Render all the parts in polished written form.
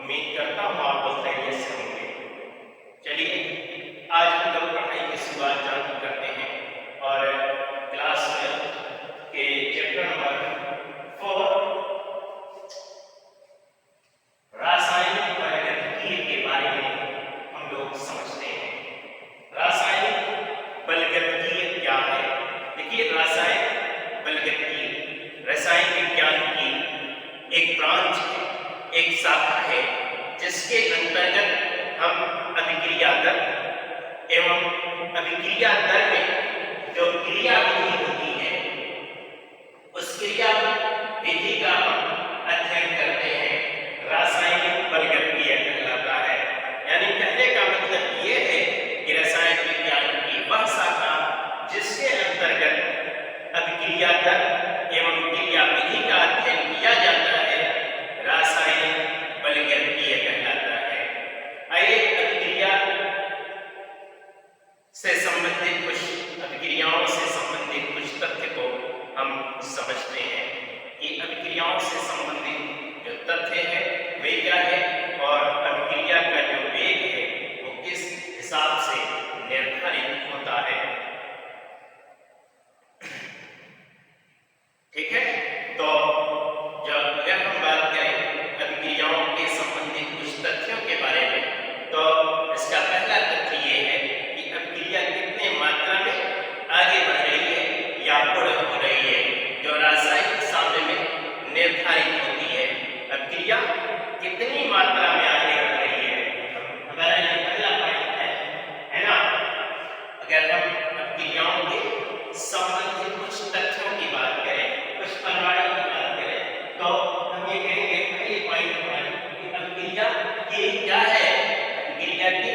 उम्मीद करता हूँ आप लोग खैरियत से होंगे। चलिए आज हम लोग पढ़ाई की शुरुआत चालू करते हैं और क्लास 12 के चैप्टर नंबर 4 रासायनिक बलगतिकीय के बारे में हम लोग समझते हैं। रासायनिक बलगतिकीय क्या है? देखिए, रासायनिक बलगतिकीय रसायन विज्ञान की एक ब्रांच है, एक शाखा है, जिसके अंतर्गत हम अभिक्रिया दर एवं अभिक्रिया दर में जो क्रिया विधि होती है उस क्रिया विधि का हम अध्ययन करते हैं। रासायनिक बलगतिकीय कहलाता है। यानी कहने का मतलब ये है कि रसायन विज्ञान की वह शाखा जिसके अंतर्गत अभिक्रिया दर एवं क्रिया विधि का अध्ययन किया जाता है, रासायनिक बलगतिकीय कहलाता है। आइए अभिक्रिया से संबंधित कुछ अभिक्रियाओं से संबंधित कुछ तथ्य को हम समझते हैं कि अभिक्रियाओं से संबंधित जो तथ्य है वे क्या है और अभिक्रिया का जो वेग है वो किस हिसाब से निर्धारित होता है। ठीक है, तो जब अगर हम बात करें अभिक्रियाओं के संबंधित कुछ तथ्यों के बारे में, तो इसका पहला तथ्य ये है कि अभिक्रिया कितने मात्रा में आगे बढ़ रही है या पूर्ण हो रही है, जो रासायनिक साम्य में निर्धारित होती है। अभिक्रिया कितनी मात्रा में आगे बढ़ रही है, हमारा ये पहला पॉइंट है ना। अगर हम अभिक्रियाओं के संबंधित कुछ तथ्यों की बात करें, कुछ परमाणु की बात करें, तो हम ये कहेंगे पहले पॉइंट पर कि अभिक्रिया की क्या है, अभिक्रिया की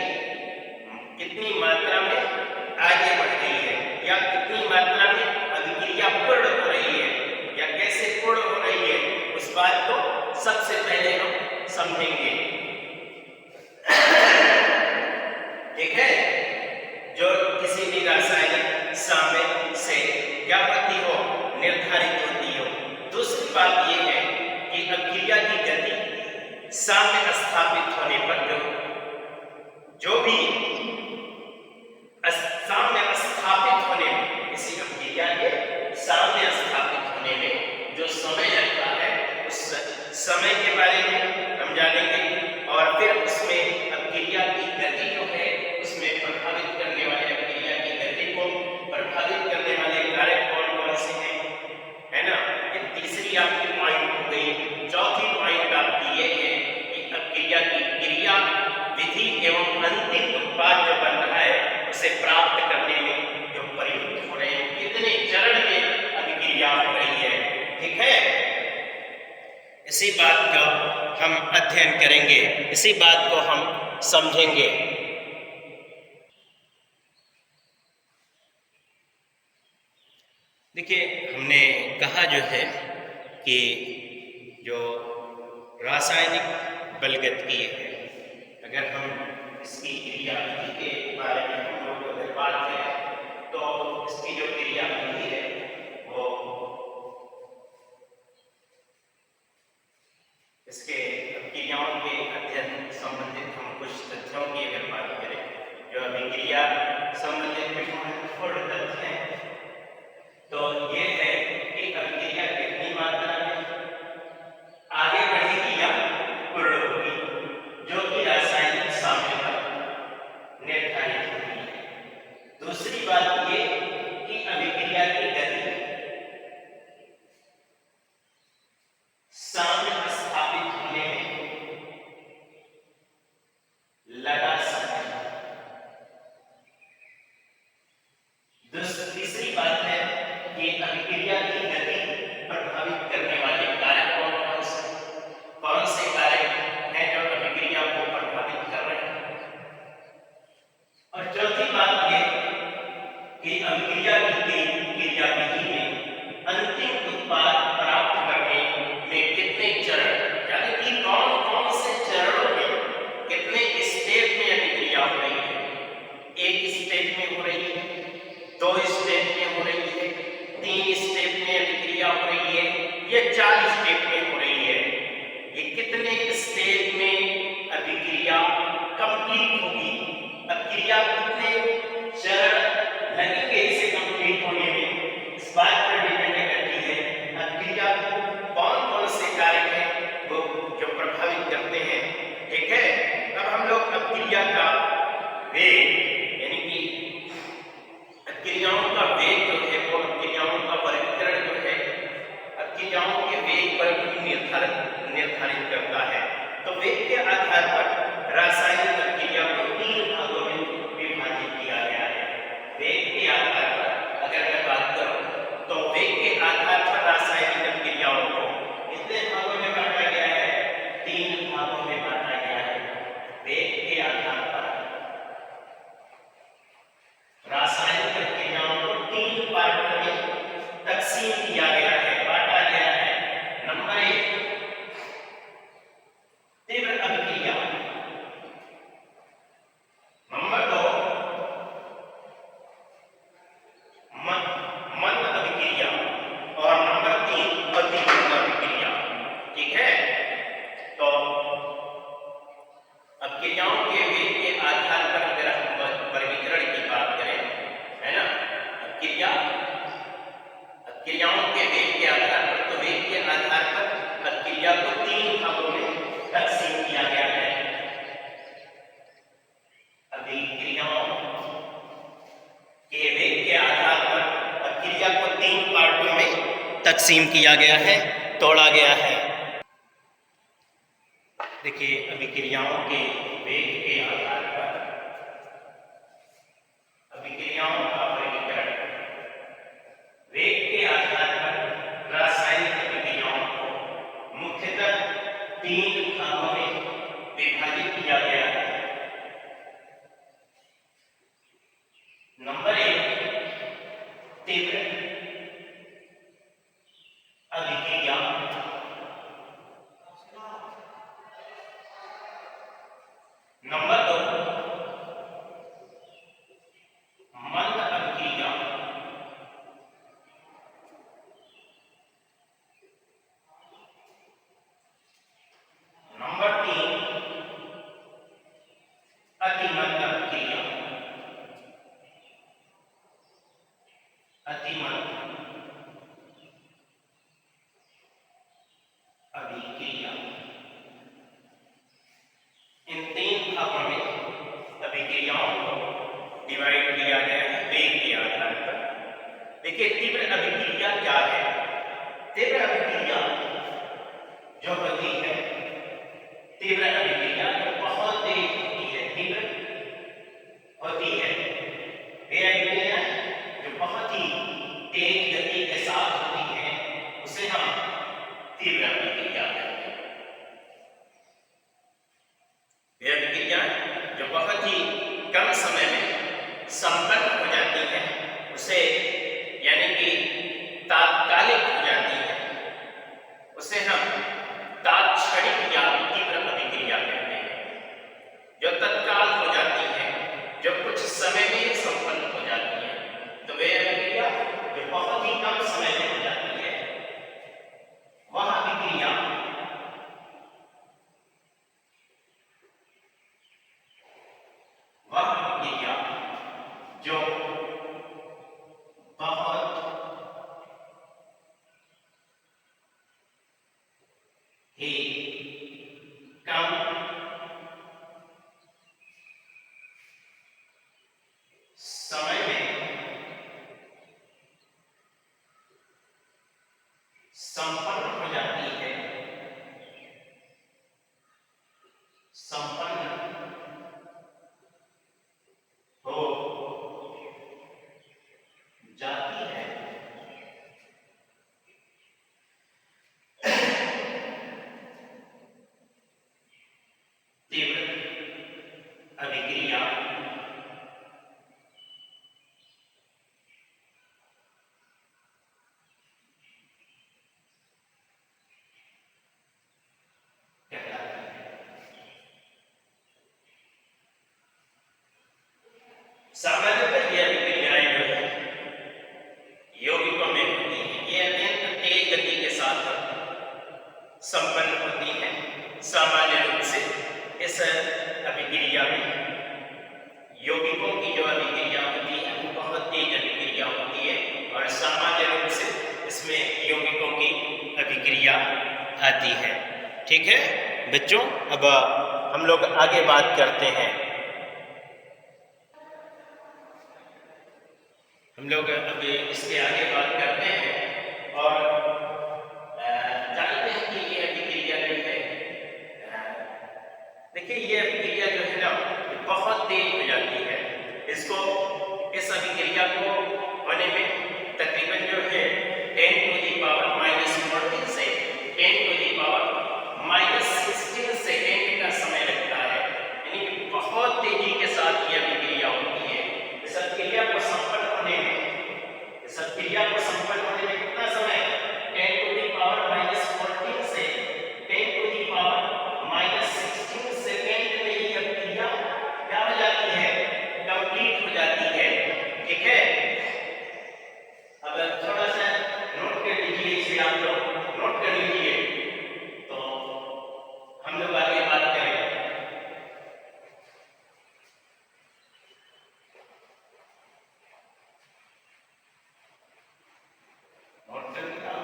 कितनी मात्रा में आगे बढ़ रही है या कितनी मात्रा में अभिक्रिया पूर्ण हो रही है या कैसे पूर्ण हो रही है, उस बात को सबसे पहले हम समझेंगे। ठीक है, जो किसी भी रासायनिक साम्य से क्या होती हो, निर्धारित होती हो। दूसरी बात यह है कि अभिक्रिया की गति साम्य स्थापित होने पर जो भी साम्य स्थापित होने में, किसी अभिक्रिया के साम्य स्थापित होने में जो समय लगता है उस समय के बारे में हम जानेंगे और फिर उसमें अभिक्रिया की गति जो है उसमें प्रभावित करने वाले, अभिक्रिया की गति को प्रभावित करने वाले कारक कौन कौन से हैं, है ना। ये तीसरी आपकी पॉइंट हो गई। चौथी पॉइंट आपकी ये है कि अभिक्रिया की क्रिया विधि एवं अंतिम उत्पाद जो बन रहा है उसे प्राप्त करने में जो प्रयुक्त हो रहे हैं, कितने चरण में अभिक्रिया हो रही है। ठीक है, इसी बात का हम अध्ययन करेंगे, इसी बात को हम समझेंगे। देखिए, हमने कहा जो है कि जो रासायनिक बलगतिकीय है, अगर हम इसकी क्रिया विधि के बारे में हम लोग अगर बात करें तो इसकी जो क्रिया विधि है वो इसके क्रियाओं के अध्ययन संबंधित हम कुछ तथ्यों की अगर बात करें, जो अभिक्रिया संबंधित कुछ महत्वपूर्ण तथ्य हैं, तो ये है कि अभिक्रिया कितनी मात्रा में आगे बढ़ेगी या पूर्ण होगी, जो कि रासायनिक साम्य पर निर्धारित होती है। क्रिया कंप्लीट होगी। अब क्रिया कितने चरण लगेंगे इसे कंप्लीट होने में, इस बात पर डिपेंड करती है। अब क्रिया को कौन कौन से कारक हैं वो जो प्रभावित करते हैं, ठीक है। अब हम लोग अब क्रिया का वेग यानी कि क्रियाओं का वेग जो है वो क्रियाओं का वर्गीकरण जो है क्रियाओं के वेग पर निर्धारित करता है। तो वेग के आधार पर रासायनिक क्रिया को 3 भागों में विभाजित किया गया है। वेग के आधार पर अगर मैं बात करूं तो वेग के आधार पर रासायनिक क्रियाओं को कितने भागों में बांटा गया है? 3 भागों में बांटा गया है। वेग के आधार पर रासायनिक क्रियाओं को 3 पार्ट में तकसीम किया गया है, बांटा गया है। नंबर 1 तीव्र अभिक्रिया, नंबर 2 मंद अभिक्रिया और नंबर 3 अति मंद अभिक्रिया, ठीक है। तो अब क्रियाओं के वेग के आधार पर अगर हम वर्गीकरण की बात करें, है ना, क्रियाओं के वेग के आधार पर, तो वेग के आधार पर क्रिया को 3 भागों में तकसीम किया गया है। अभिक्रियाओं के वेग के आधार पर क्रिया को 3 पार्टों में तकसीम किया गया है, तोड़ा गया है। देखिए, अभिक्रियाओं के वेग के आधार पर अभिक्रियाओं का वर्गीकरण, वेग के आधार पर रासायनिक अभिक्रियाओं को मुख्यतः 3 भागों में विभाजित किया गया है। नंबर 1 तीव्र अभिक्रिया, नंबर 2 मंद अभिक्रिया, नंबर 3 अति मंद अभिक्रिया। अति मंद अभिक्रिया, इन 3 भागों में अभिक्रियाओं को डिवाइड किया गया है वेग के आधार पर। देखिए, तीव्र अभिक्रिया क्या है? तीव्र अभिक्रिया जो होती है, तीव्र अभिक्रिया जो बहुत तेज होती है, तीव्र होती है, वे अभिक्रिया जो बहुत ही तेज गति के साथ होती है उसे हम तीव्र अभिक्रिया कहते हैं। वे अभिक्रिया जो बहुत ही कम समय में संपन्न हो जाती है उसे, यानी कि तात्कालिक हो जाती है, उसे हम तात्क्षणिक या तीव्र अभिक्रिया कहते हैं। जो तत्काल हो जाती है, जो कुछ समय में संपन्न हो जाती है, तो वे अभिक्रिया जो बहुत ही कम समय में हो जाती है, वह अभिक्रिया जो बहुत ही कम समय में संपन्न हो जाती है, संपन्न हो जाती है। तीव्र अभिक्रिया सामान्यतः ये अभिक्रियाएं जो है यौगिकों में होती हैं। ये अत्यंत तेज गति के साथ संपन्न होती हैं। सामान्य रूप से इस अभिक्रिया में यौगिकों की जो अभिक्रिया होती है वो बहुत तेज अभिक्रिया होती है और सामान्य रूप से इसमें यौगिकों की अभिक्रिया आती है। ठीक है बच्चों, अब हम लोग आगे बात करते हैं। हम लोग अब इसके आगे बात करते हैं और जानते हैं कि ये अभिक्रिया जो है, देखिए ये अभिक्रिया जो है ना बहुत तेज हो जाती है। इस अभिक्रिया को होने में तकरीबन जो है 10⁻⁻14 से 10⁻⁻16 सेकेंड का समय लगता है, यानी कि बहुत तेजी के साथ ये अभिक्रिया होती है। इस अभिक्रिया को संपन्न होने में कितना समय, 10⁻⁻14 से 10⁻⁻16 सेकेंड में ये अभिक्रिया क्या हो जाती है, कंप्लीट हो जाती है। ठीक है, अब थोड़ा सा नोट कर लीजिए, इसे आप लोग नोट कर लीजिए तो हम लोग आगे बात करें। नोट कर लिया?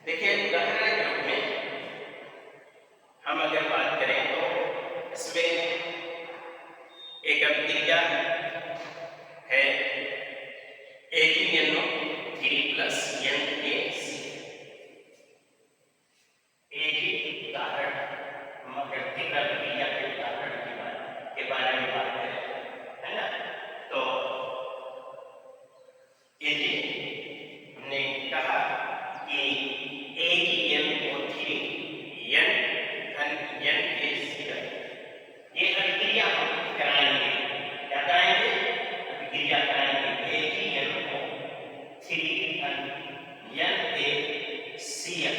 देखिए उदाहरण के रूप में हम अगर बात करें तो इसमें एक अभिक्रिया है AgNO3 प्लस NaC। उदाहरण हम अगर तीव्र अभिक्रिया के उदाहरण के बारे में बात करें, है ना, तो Ag हमने कहा कि AgNO3 NaCl ये अभिक्रिया हम कराएंगे। क्या कराएंगे? अभिक्रिया कराएंगे AgNO3 NaCl।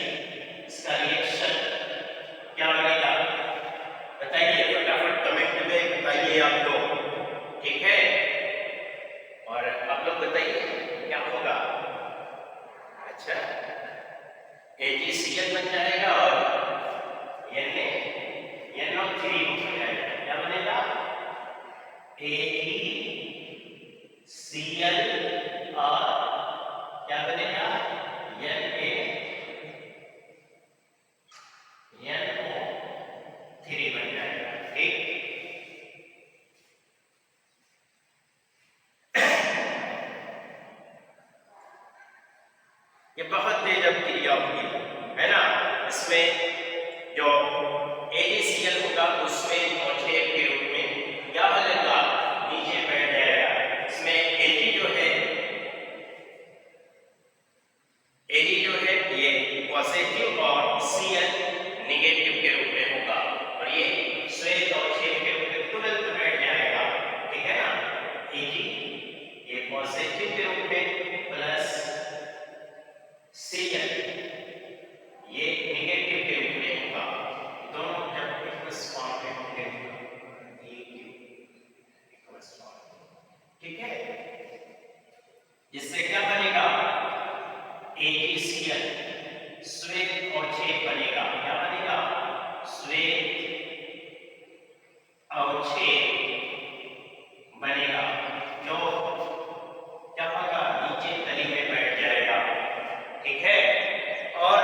इसका रिएक्शन क्या बनेगा बताइए, फटाफट कमेंट में बताइए आप लोग। ठीक है, और आप लोग बताइए क्या होगा। अच्छा, AgCl बन जाएगा और NaNO3 बन जाएगा। क्या बनेगा? AgCl और क्या बनेगा? NaNO3 बन जाएगा। ठीक, ये बहुत तेज अभिक्रिया होगी, है ना। इसमें जो AgCl होगा उसमें औक्षेप के रूप में क्या हो जाएगा, नीचे बैठ जाएगा। इसमें Ag जो है ये पॉजिटिव और Cl नेगेटिव के रूप में होगा और ये श्वेत औक्षेप के रूप में तुरंत बैठ जाएगा। ठीक है ना, Ag ये पॉजिटिव के रूप में प्लस Cl ये नेगेटिव के रूप में होगा। दोनों जब इक्वस फॉर्म में होंगे, ठीक है, इससे क्या बनेगा? AgCl श्वेत औक्षेप बनेगा। क्या बनेगा? श्वेत औक्षेप बनेगा जो क्या होगा, नीचे तली में बैठ जाएगा। ठीक है, और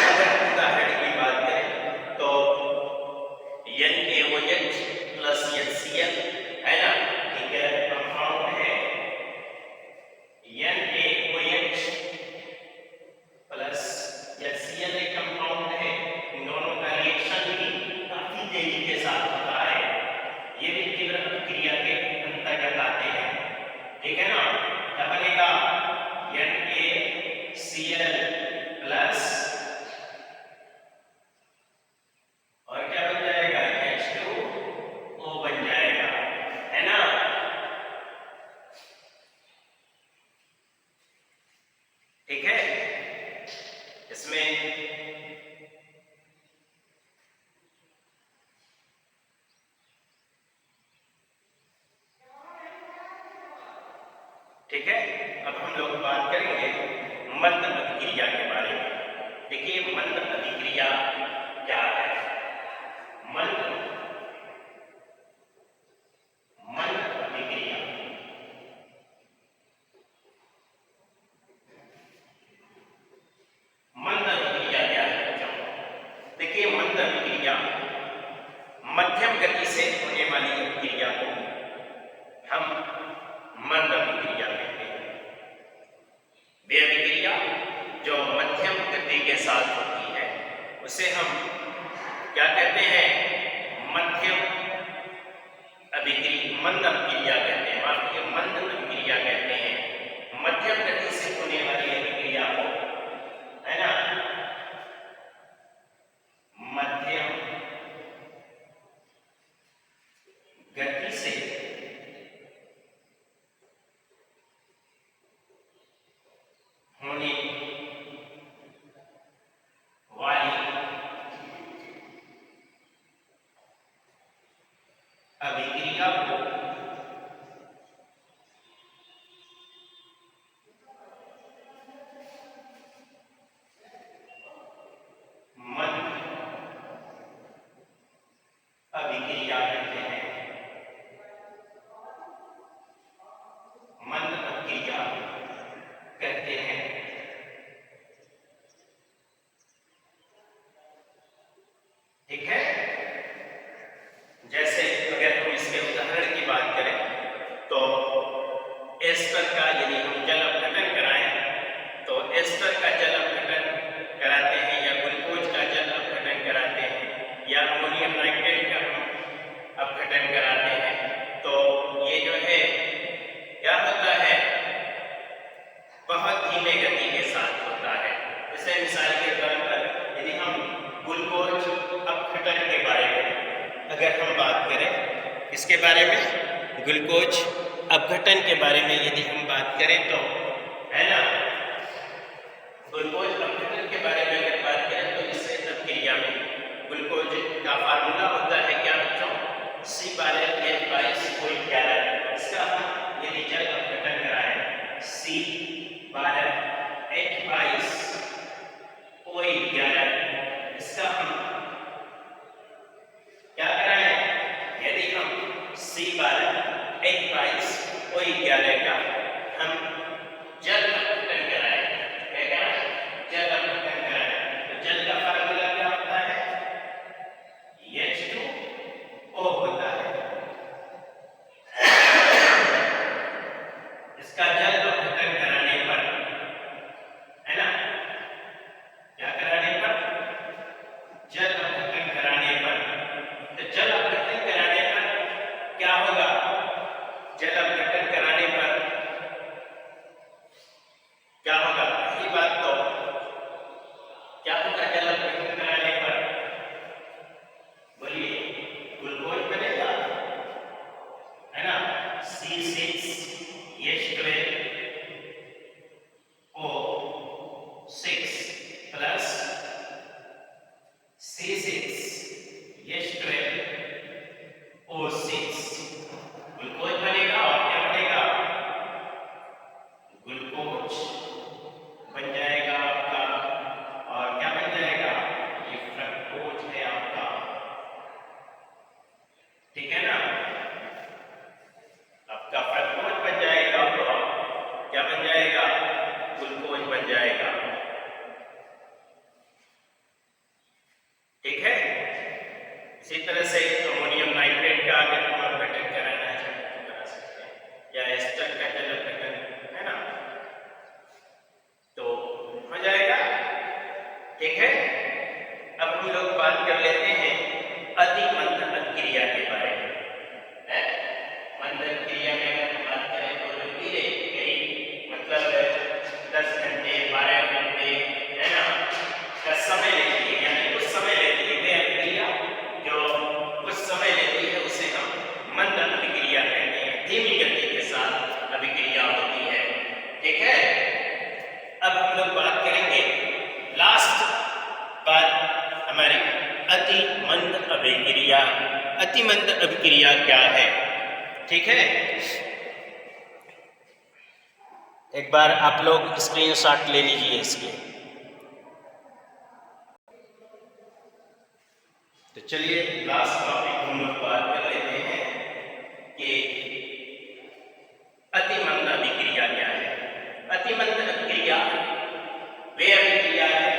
अगर उदाहरण की बात करें तो NaOH प्लस HCl है ना, ठीक है, कंपाउंड है NaOH प्लस HCl एक कंपाउंड है। इन दोनों का रिएक्शन भी काफी तेजी के साथ होता है। ये भी तीव्र अभिक्रिया के अंतर्गत आते हैं। ठीक है ना, क्या बनेगा? NaCl प्लस और क्या बन जाएगा? H2O बन जाएगा, है ना। ठीक है, इसमें ठीक है। अब हम लोग बात करेंगे मंद अभिक्रिया के बारे में। देखिए मंद अभिक्रिया क्या है। मंद अभिक्रिया क्या है बच्चों? देखिए मंद अभिक्रिया मध्यम गति से होने वाली अभिक्रिया को हम मंद अभिक्रिया कहते हैं। वे अभिक्रिया जो मध्यम गति के साथ होती है उसे हम क्या कहते हैं? मंद अभिक्रिया कहते हैं। मंद अभिक्रिया कहते हैं मध्यम गति से होने वाली अभिक्रिया को, है ना, मध्यम गति से होने वाली अभिक्रिया को मंद अभिक्रिया कहते हैं। मंद अभिक्रिया कहते हैं। ठीक है। जैसे अगर हम इसके उदाहरण की बात करें तो एस्टर का यदि हम जल अपघटन कराएं तो एस्टर का जल अपघटन कराते हैं या ग्लूकोज का जल अपघटन कराते हैं या अमोनियम नाइट्रेट का हम अपघटन कराते हैं तो ये जो है क्या होता है? बहुत धीमे गति के साथ होता है। जैसे मिसाल के तौर पर यदि हम ग्लूकोज अपघटन के बारे में अगर हम बात करें, इसके बारे में ग्लूकोज अपघटन के बारे में यदि हम बात करें तो, है ना, ग्लूकोज अपघटन के बारे में अगर बात करें तो इस अभिक्रिया में ग्लूकोज का फार्मूला होता है क्या बच्चों? C12H22O11। इसका हम यदि जल अपघटन कराएं C12H22O11, इसका हम क्या कराएं? यदि हम C12H22O11 का हम जल अपघटन कराएं, क्या कराएं? जल अपघटन कराएं तो जल का फार्मूला क्या होता है? H2O होता है। इसका जल अपघटन कराने पर, है ना, क्या कराने पर? जल अपघटन कराने पर। तो जल अपघटन कराने पर क्या होगा? जल अपघटन कराने पर क्या होगा? पहली बात तो क्या होगा जल अपघटन कराने पर? बोलिए, ग्लूकोज बनेगा, है ना, C6H12O6 प्लस C6H12O6 ग्लूकोज बनेगा। और क्या बनेगा? ग्लूकोज बन जाएगा आपका। और क्या बन जाएगा? ये फ्रक्टोज है आपका। ठीक है ना, आपका फ्रक्टोज बन जाएगा और क्या बन जाएगा? ग्लूकोज बन जाएगा। ठीक है। इसी तरह से अमोनियम नाइट्रेट का अगर हम अपघटन कराना चाहें तो करा सकते हैं, या एस्टर का जल अपघटन, है ना, तो हो जाएगा। ठीक है। अब हम लोग बात कर लेते हैं अति मंद अभिक्रिया के बारे में। मंद अभिक्रिया में अगर हम बात करें तो जो धीरे गई, मतलब 10 घंटे 12 घंटे, है ना, का समय लेती है, यानी कुछ समय लेती है। वे अभिक्रिया जो कुछ समय लेती है उसे हम मंद अभिक्रिया कहते हैं। धीमी गति के साथ अभिक्रिया होती है। ठीक है। अब हम लोग बात करेंगे लास्ट बात हमारी अति मंद अभिक्रिया। अति मंद अभिक्रिया क्या है? ठीक है। एक बार आप लोग स्क्रीनशॉट ले लीजिए इसके। तो चलिए लास्ट टॉपिक हम लोग बात कर लेते हैं कि अतिमंद अभिक्रिया क्या है। अतिमंद अभिक्रिया वे अभिक्रिया है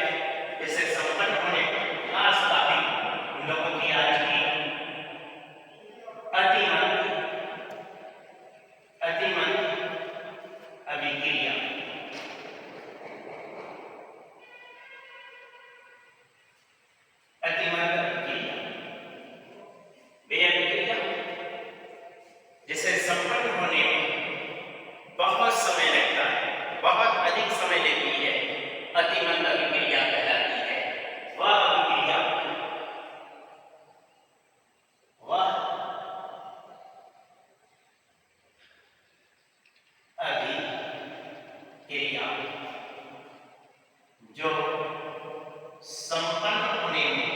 जिसे संपन्न होने पर लास्ट टॉपिक हम लोगों की आज की अतिमंद अभिक्रिया। अतिमंद अभिक्रिया वे अभिक्रिया जिसे संपन्न होने में बहुत समय लगता है, बहुत अधिक समय लेती है, अतिमंद अभिक्रिया कहलाती है। वह अभिक्रिया जो संपन्न होने में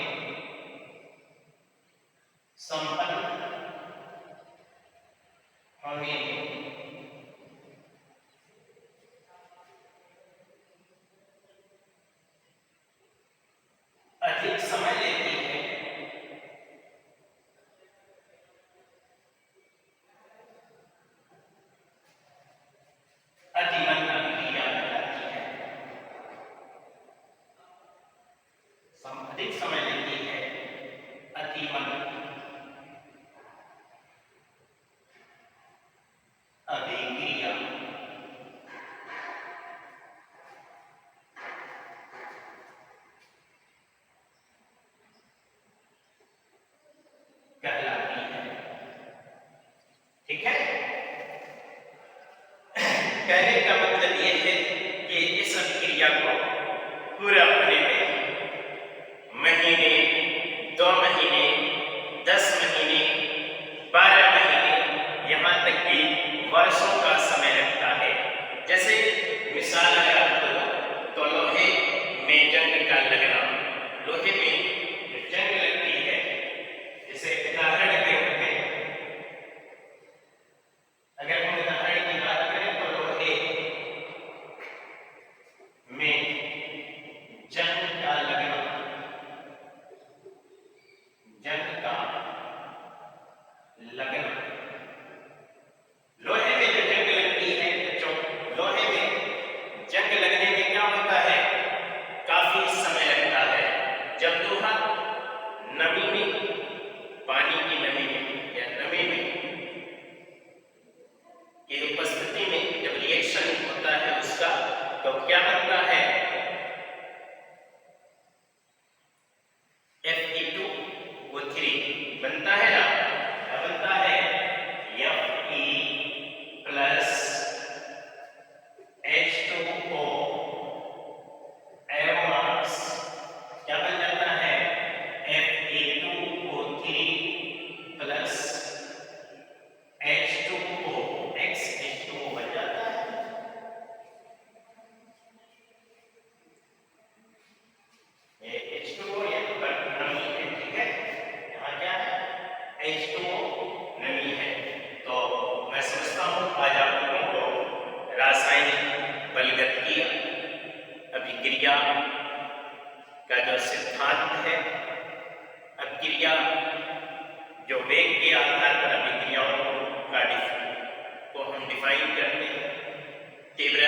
अधिक समय लेती है, अतिमंद अभिक्रिया कहलाती है। अधिक समय लेती है, अतिमंद अभिक्रिया कहलाती है। ठीक है, कहने का मतलब यह है कि इस अभिक्रिया को पूरा होने में महीने, 2 महीने, 10 महीने, 12 महीने, यहाँ तक कि वर्षों का समय लगता है। जैसे मिसाल अगर आपको दूं तो लोहे में जंग का लगना, लोहे में जंग लगती है, जैसे उदाहरण के रूप में अगर हम उदाहरण की बात करें तो लोहे में जंग का लगना, जंग का लगना, लोहे में जो जंग लगती है बच्चों, लोहे में जंग लगने में क्या होता है, काफी समय लगता है। जब लोहा नमी में, पानी की नमी में या नमी में की उपस्थिति में जब रिएक्शन होता है उसका, तो क्या बनता है, Fe2O3 बनता है ना। क्या बनता है, Fe प्लस H2O एरोमार्क्स क्या बन जाता है, Fe2O3 प्लस H2O, H2O बन जाता है। ये H2O यहाँ पर नमी है, ठीक है, यहाँ क्या है, H2O नमी है। तो मैं समझता हूँ आज आप लोगों को रासायनिक बलगतिकीय अभिक्रिया का जो सिद्धांत है, अभिक्रिया जो वेग के आधार पर अभिक्रियाओं को हम डिफाइन करते हैं, तीव्र